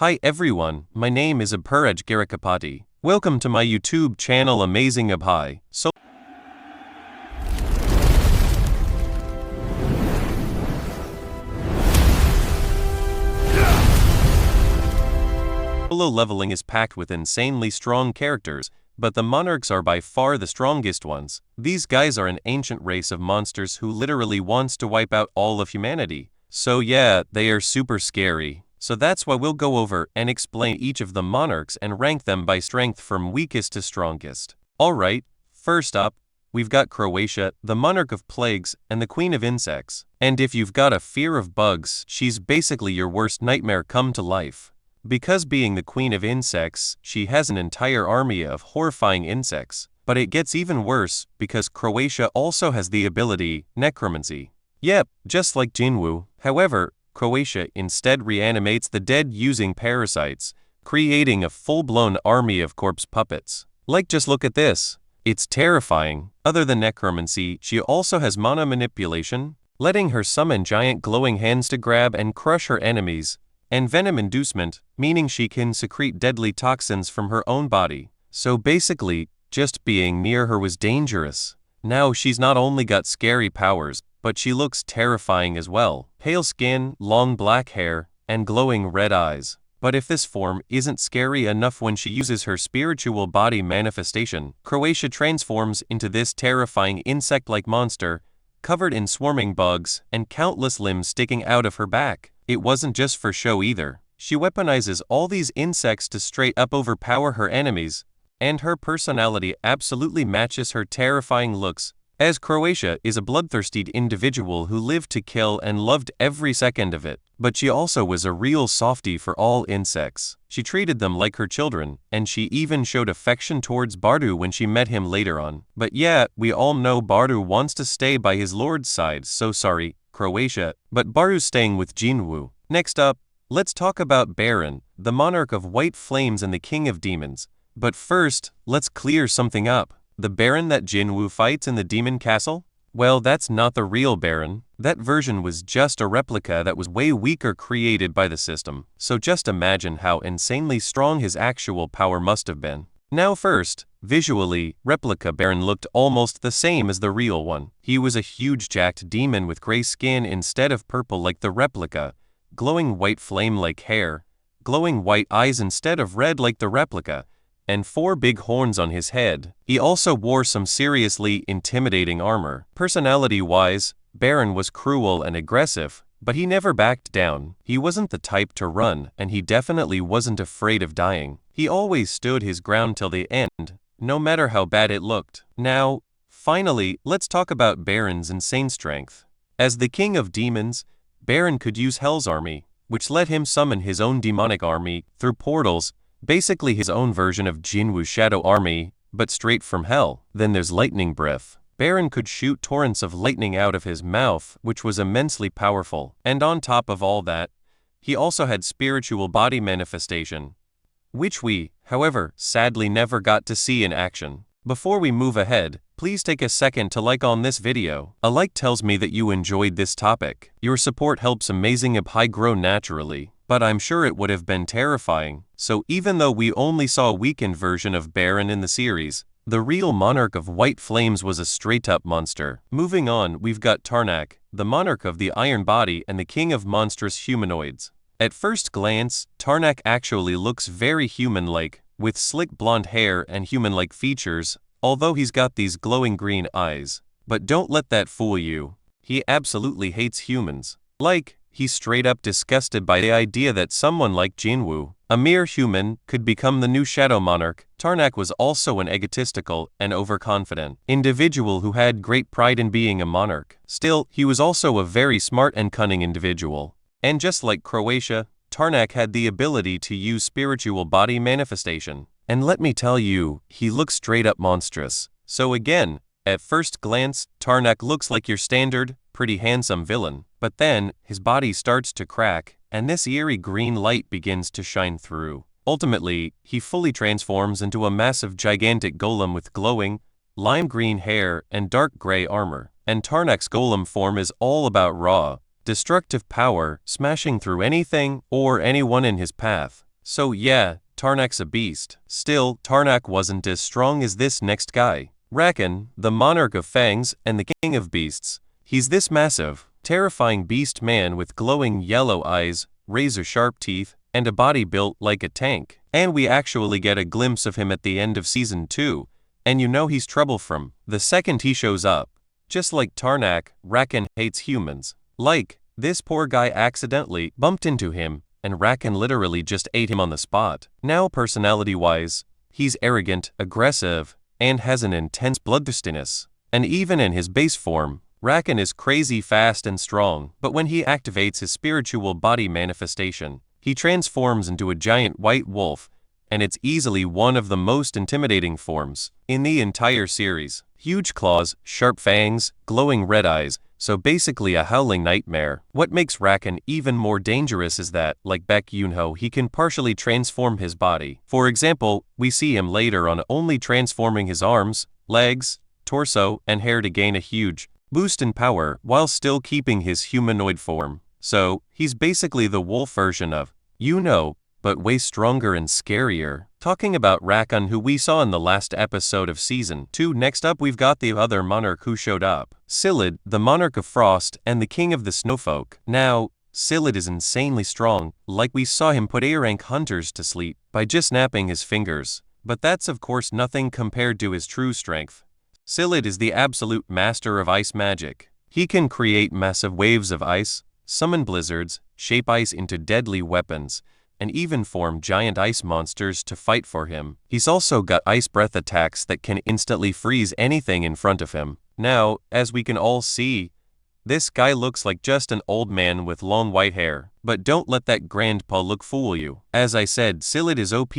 Hi everyone, my name is Abhiraj Garikapati. Welcome to my YouTube channel Amazing Abhi. Solo leveling is packed with insanely strong characters, but the monarchs are by far the strongest ones. These guys are an ancient race of monsters who literally wants to wipe out all of humanity. So yeah, they are super scary. So that's why we'll go over and explain each of the monarchs and rank them by strength from weakest to strongest. Alright, first up, we've got Croatia, the monarch of plagues and the queen of insects. And if you've got a fear of bugs, she's basically your worst nightmare come to life. Because being the queen of insects, she has an entire army of horrifying insects. But it gets even worse because Croatia also has the ability, necromancy. Yep, just like Jinwu. However, Croatia instead reanimates the dead using parasites, creating a full-blown army of corpse puppets. Like, just look at this. It's terrifying. Other than necromancy, she also has mana manipulation, letting her summon giant glowing hands to grab and crush her enemies, and venom inducement, meaning she can secrete deadly toxins from her own body. So basically, just being near her was dangerous. Now she's not only got scary powers, but she looks terrifying as well. Pale skin, long black hair, and glowing red eyes. But if this form isn't scary enough when she uses her spiritual body manifestation, Croatia transforms into this terrifying insect-like monster, covered in swarming bugs and countless limbs sticking out of her back. It wasn't just for show either. She weaponizes all these insects to straight up overpower her enemies, and her personality absolutely matches her terrifying looks, as Croatia is a bloodthirsty individual who lived to kill and loved every second of it. But she also was a real softie for all insects. She treated them like her children, and she even showed affection towards Bardu when she met him later on. But yeah, we all know Bardu wants to stay by his lord's side, so sorry, Croatia, but Baru's staying with Jinwu. Next up, let's talk about Baron, the monarch of white flames and the king of demons. But first, let's clear something up. The Baron that Jinwu fights in the demon castle? Well, that's not the real Baron. That version was just a replica that was way weaker created by the system. So just imagine how insanely strong his actual power must have been. Now first, visually, replica Baron looked almost the same as the real one. He was a huge jacked demon with gray skin instead of purple like the replica, glowing white flame-like hair, glowing white eyes instead of red like the replica, and 4 big horns on his head. He also wore some seriously intimidating armor. Personality-wise, Baron was cruel and aggressive, but he never backed down. He wasn't the type to run, and he definitely wasn't afraid of dying. He always stood his ground till the end, no matter how bad it looked. Now, finally, let's talk about Baron's insane strength. As the king of demons, Baron could use Hell's army, which let him summon his own demonic army through portals, basically his own version of Jinwu's shadow army, but straight from hell. Then there's lightning breath. Baron could shoot torrents of lightning out of his mouth, which was immensely powerful. And on top of all that, he also had spiritual body manifestation, which we, however, sadly never got to see in action. Before we move ahead, please take a second to like on this video. A like tells me that you enjoyed this topic. Your support helps Amazing Abhi grow naturally. But I'm sure it would have been terrifying. So even though we only saw a weakened version of Baron in the series, the real monarch of white flames was a straight-up monster. Moving on, we've got Tarnak, the monarch of the iron body and the king of monstrous humanoids. At first glance, Tarnak actually looks very human-like, with slick blonde hair and human-like features, although he's got these glowing green eyes. But don't let that fool you. He absolutely hates humans. He's straight up disgusted by the idea that someone like Jinwu, a mere human, could become the new Shadow Monarch. Tarnak was also an egotistical and overconfident individual who had great pride in being a monarch. Still, he was also a very smart and cunning individual. And just like Croatia, Tarnak had the ability to use spiritual body manifestation. And let me tell you, he looks straight up monstrous. So again, at first glance, Tarnak looks like your standard, pretty handsome villain. But then, his body starts to crack, and this eerie green light begins to shine through. Ultimately, he fully transforms into a massive gigantic golem with glowing, lime green hair and dark gray armor. And Tarnak's golem form is all about raw, destructive power, smashing through anything or anyone in his path. So yeah, Tarnak's a beast. Still, Tarnak wasn't as strong as this next guy. Rakan, the monarch of fangs and the king of beasts. He's this massive, terrifying beast man with glowing yellow eyes, razor-sharp teeth, and a body built like a tank. And we actually get a glimpse of him at the end of Season 2, and you know he's trouble from the second he shows up. Just like Tarnak, Rakan hates humans. Like, this poor guy accidentally bumped into him, and Rakan literally just ate him on the spot. Now personality-wise, he's arrogant, aggressive, and has an intense bloodthirstiness. And even in his base form, Rakan is crazy fast and strong, but when he activates his spiritual body manifestation, he transforms into a giant white wolf, and it's easily one of the most intimidating forms in the entire series. Huge claws, sharp fangs, glowing red eyes, so basically a howling nightmare. What makes Rakan even more dangerous is that, like Baek Yoonho, he can partially transform his body. For example, we see him later on only transforming his arms, legs, torso, and hair to gain a huge boost in power while still keeping his humanoid form. So, he's basically the wolf version of Yoonho, but way stronger and scarier. Talking about Rakan, who we saw in the last episode of Season 2, next up we've got the other monarch who showed up. Scyld, the monarch of frost and the king of the snowfolk. Now, Scyld is insanely strong, like we saw him put A-rank hunters to sleep by just snapping his fingers. But that's of course nothing compared to his true strength. Scyld is the absolute master of ice magic. He can create massive waves of ice, summon blizzards, shape ice into deadly weapons, and even form giant ice monsters to fight for him. He's also got ice breath attacks that can instantly freeze anything in front of him. Now, as we can all see, this guy looks like just an old man with long white hair. But don't let that grandpa look fool you. As I said, Scyld is OP,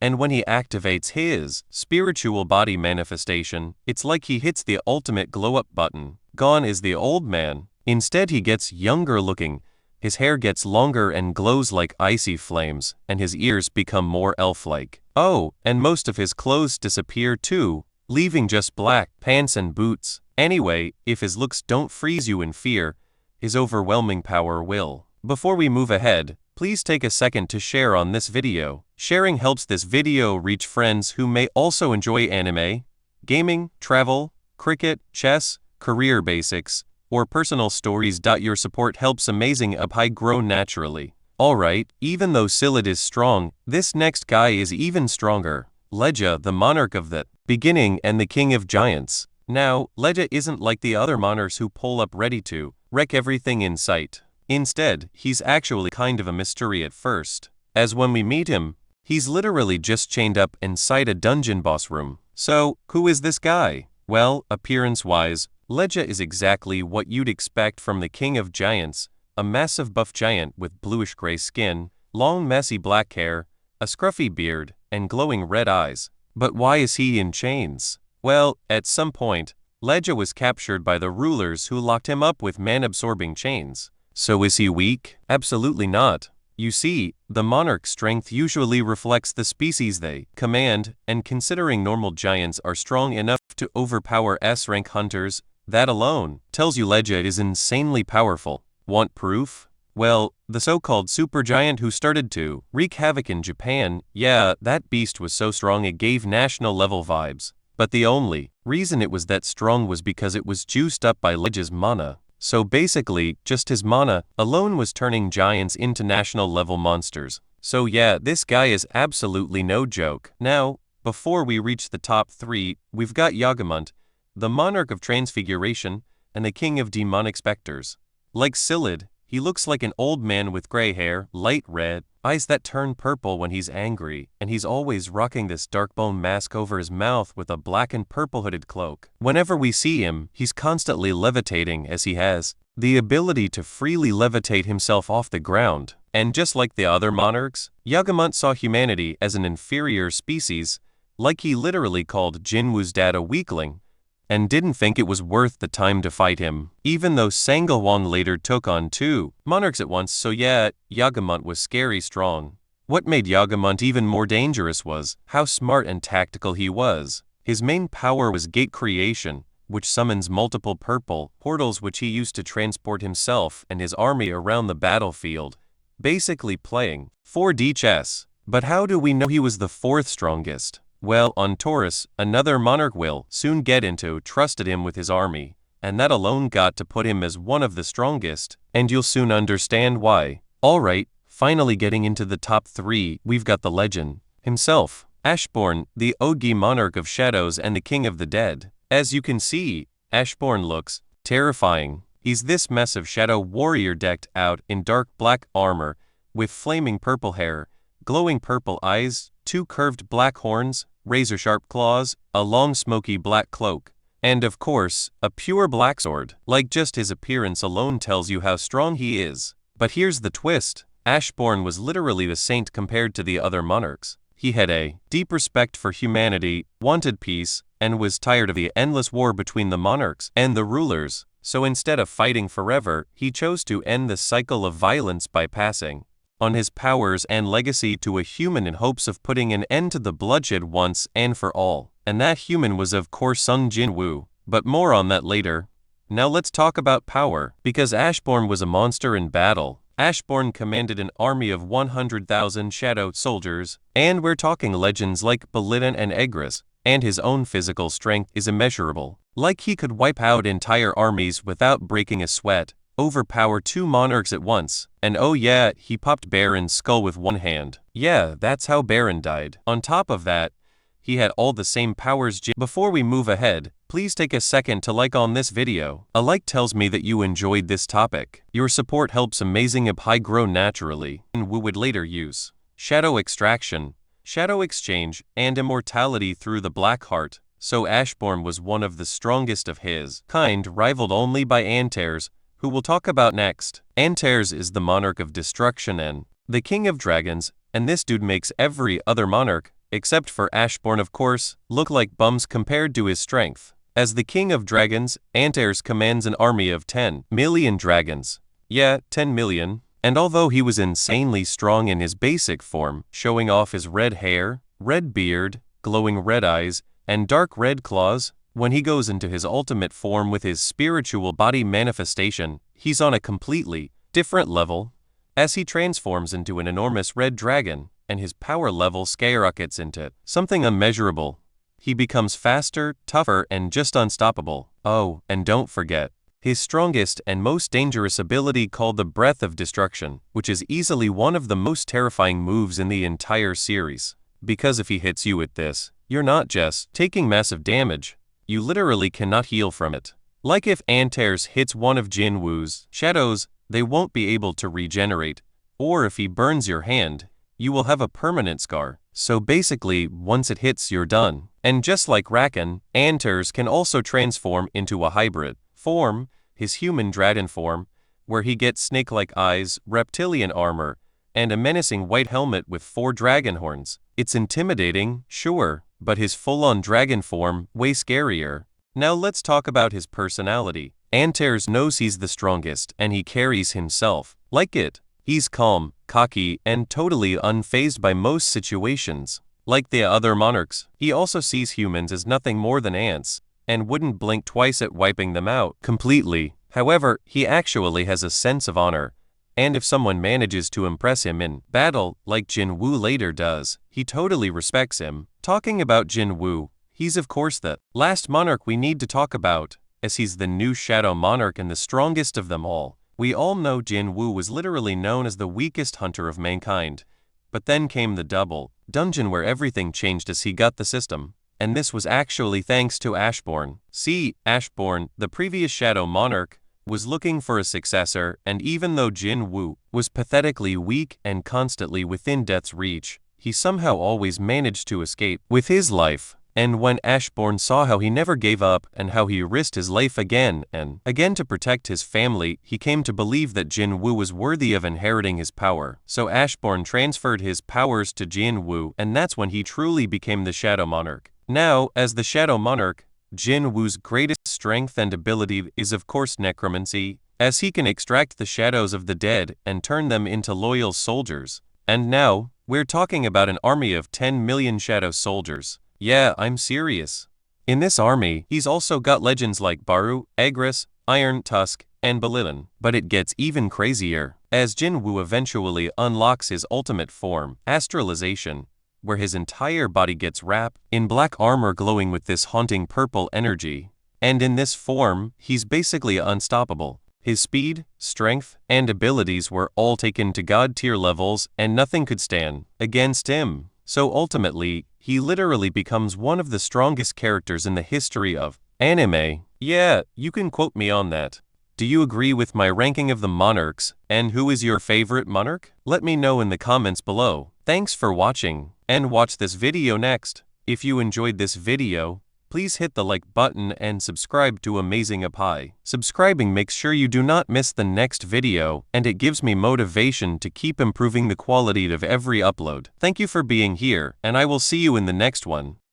and when he activates his spiritual body manifestation, it's like he hits the ultimate glow-up button. Gone is the old man. Instead he gets younger looking. His hair gets longer and glows like icy flames, and his ears become more elf-like. Oh, and most of his clothes disappear too, leaving just black pants and boots. Anyway, if his looks don't freeze you in fear, his overwhelming power will. Before we move ahead, please take a second to share on this video. Sharing helps this video reach friends who may also enjoy anime, gaming, travel, cricket, chess, career basics, or personal stories. Your support helps Amazing Up High grow naturally. Alright, even though Scyld is strong, this next guy is even stronger. Leja, the monarch of the beginning and the king of giants. Now, Leja isn't like the other monarchs who pull up ready to wreck everything in sight. Instead, he's actually kind of a mystery at first, as when we meet him, he's literally just chained up inside a dungeon boss room. So, who is this guy? Well, appearance-wise, Leja is exactly what you'd expect from the king of giants, a massive buff giant with bluish-gray skin, long messy black hair, a scruffy beard, and glowing red eyes. But why is he in chains? Well, at some point, Leja was captured by the rulers who locked him up with man-absorbing chains. So is he weak? Absolutely not. You see, the monarch's strength usually reflects the species they command, and considering normal giants are strong enough to overpower S-rank hunters, that alone tells you Leja is insanely powerful. Want proof? Well, the so-called supergiant who started to wreak havoc in Japan, yeah, that beast was so strong it gave national-level vibes. But the only reason it was that strong was because it was juiced up by Leja's mana. So basically, just his mana alone was turning giants into national-level monsters. So yeah, this guy is absolutely no joke. Now, before we reach the top 3, we've got Yagamont, the monarch of transfiguration, and the king of demonic specters. Like Scyld, he looks like an old man with gray hair, light red, eyes that turn purple when he's angry, and he's always rocking this dark bone mask over his mouth with a black and purple hooded cloak. Whenever we see him, he's constantly levitating as he has the ability to freely levitate himself off the ground. And just like the other monarchs, Yagamont saw humanity as an inferior species, like he literally called Jinwoo's dad a weakling, and didn't think it was worth the time to fight him, even though Sangwon later took on 2 monarchs at once. So yeah, Yagamont was scary strong. What made Yagamont even more dangerous was how smart and tactical he was. His main power was gate creation, which summons multiple purple portals which he used to transport himself and his army around the battlefield. basically playing 4D chess. But how do we know he was the fourth strongest? Well, on Taurus, another monarch will soon get into trusted him with his army, and that alone got to put him as one of the strongest, and you'll soon understand why. Alright, finally getting into the top 3, we've got the legend himself, Ashbourne, the Ogi monarch of shadows and the king of the dead. As you can see, Ashbourne looks terrifying. He's this mess of shadow warrior decked out in dark black armor, with flaming purple hair, glowing purple eyes, 2 curved black horns, razor-sharp claws, a long smoky black cloak, and of course, a pure black sword. Like just his appearance alone tells you how strong he is. But here's the twist. Ashbourne was literally the saint compared to the other monarchs. He had a deep respect for humanity, wanted peace, and was tired of the endless war between the monarchs and the rulers. So instead of fighting forever, he chose to end the cycle of violence by passing on his powers and legacy to a human in hopes of putting an end to the bloodshed once and for all. And that human was of course Sung Jin-woo, but more on that later. Now let's talk about power, because Ashbourne was a monster in battle. Ashbourne commanded an army of 100,000 shadow soldiers, and we're talking legends like Belidin and Egris, and his own physical strength is immeasurable. Like he could wipe out entire armies without breaking a sweat, overpower 2 monarchs at once, and oh yeah, he popped Baron's skull with one hand. Yeah, that's how Baron died. On top of that, he had all the same powers. Before we move ahead, please take a second to like on this video. A like tells me that you enjoyed this topic. Your support helps amazing high grow naturally, and we would later use shadow extraction, shadow exchange, and immortality through the black heart. So Ashbourne was one of the strongest of his kind, rivaled only by Antares, who we'll talk about next. Antares is the monarch of destruction and the king of dragons, and this dude makes every other monarch, except for Ashbourne of course, look like bums compared to his strength. As the king of dragons, Antares commands an army of 10 million dragons. Yeah, 10 million. And although he was insanely strong in his basic form, showing off his red hair, red beard, glowing red eyes, and dark red claws, when he goes into his ultimate form with his spiritual body manifestation, he's on a completely different level. As he transforms into an enormous red dragon, and his power level skyrockets into something unmeasurable. He becomes faster, tougher, and just unstoppable. Oh, and don't forget his strongest and most dangerous ability called the Breath of Destruction, which is easily one of the most terrifying moves in the entire series. Because if he hits you with this, you're not just taking massive damage, you literally cannot heal from it. Like if Antares hits one of Jin-woo's shadows, they won't be able to regenerate, or if he burns your hand, you will have a permanent scar. So basically, once it hits, you're done. And just like Rakan, Antares can also transform into a hybrid form, his human dragon form, where he gets snake-like eyes, reptilian armor, and a menacing white helmet with 4 dragon horns. It's intimidating, sure, but his full-on dragon form, way scarier. Now let's talk about his personality. Antares knows he's the strongest, and he carries himself like it. He's calm, cocky, and totally unfazed by most situations. Like the other monarchs, he also sees humans as nothing more than ants, and wouldn't blink twice at wiping them out completely. However, he actually has a sense of honor, and if someone manages to impress him in battle, like Jin-woo later does, he totally respects him. Talking about Jin-woo, he's of course the last monarch we need to talk about, as he's the new shadow monarch and the strongest of them all. We all know Jin-woo was literally known as the weakest hunter of mankind, but then came the double dungeon where everything changed as he got the system, and this was actually thanks to Ashbourne. See, Ashbourne, the previous shadow monarch, was looking for a successor, and even though Jin-woo was pathetically weak and constantly within death's reach, he somehow always managed to escape with his life. And when Ashbourne saw how he never gave up and how he risked his life again and again to protect his family, he came to believe that Jin-woo was worthy of inheriting his power. So Ashbourne transferred his powers to Jin-woo, and that's when he truly became the Shadow Monarch. Now, as the Shadow Monarch, Jin-woo's greatest strength and ability is of course necromancy, as he can extract the shadows of the dead and turn them into loyal soldiers. And now, we're talking about an army of 10 million shadow soldiers. Yeah, I'm serious. In this army, he's also got legends like Baru, Egris, Iron Tusk, and Bolilin. But it gets even crazier, as Jinwoo eventually unlocks his ultimate form, astralization, where his entire body gets wrapped in black armor glowing with this haunting purple energy. And in this form, he's basically unstoppable. His speed, strength, and abilities were all taken to god-tier levels, and nothing could stand against him. So ultimately, he literally becomes one of the strongest characters in the history of anime. Yeah, you can quote me on that. Do you agree with my ranking of the monarchs, and who is your favorite monarch? Let me know in the comments below. Thanks for watching, and watch this video next. If you enjoyed this video, please hit the like button and subscribe to Amazing Apai. Subscribing makes sure you do not miss the next video, and it gives me motivation to keep improving the quality of every upload. Thank you for being here, and I will see you in the next one.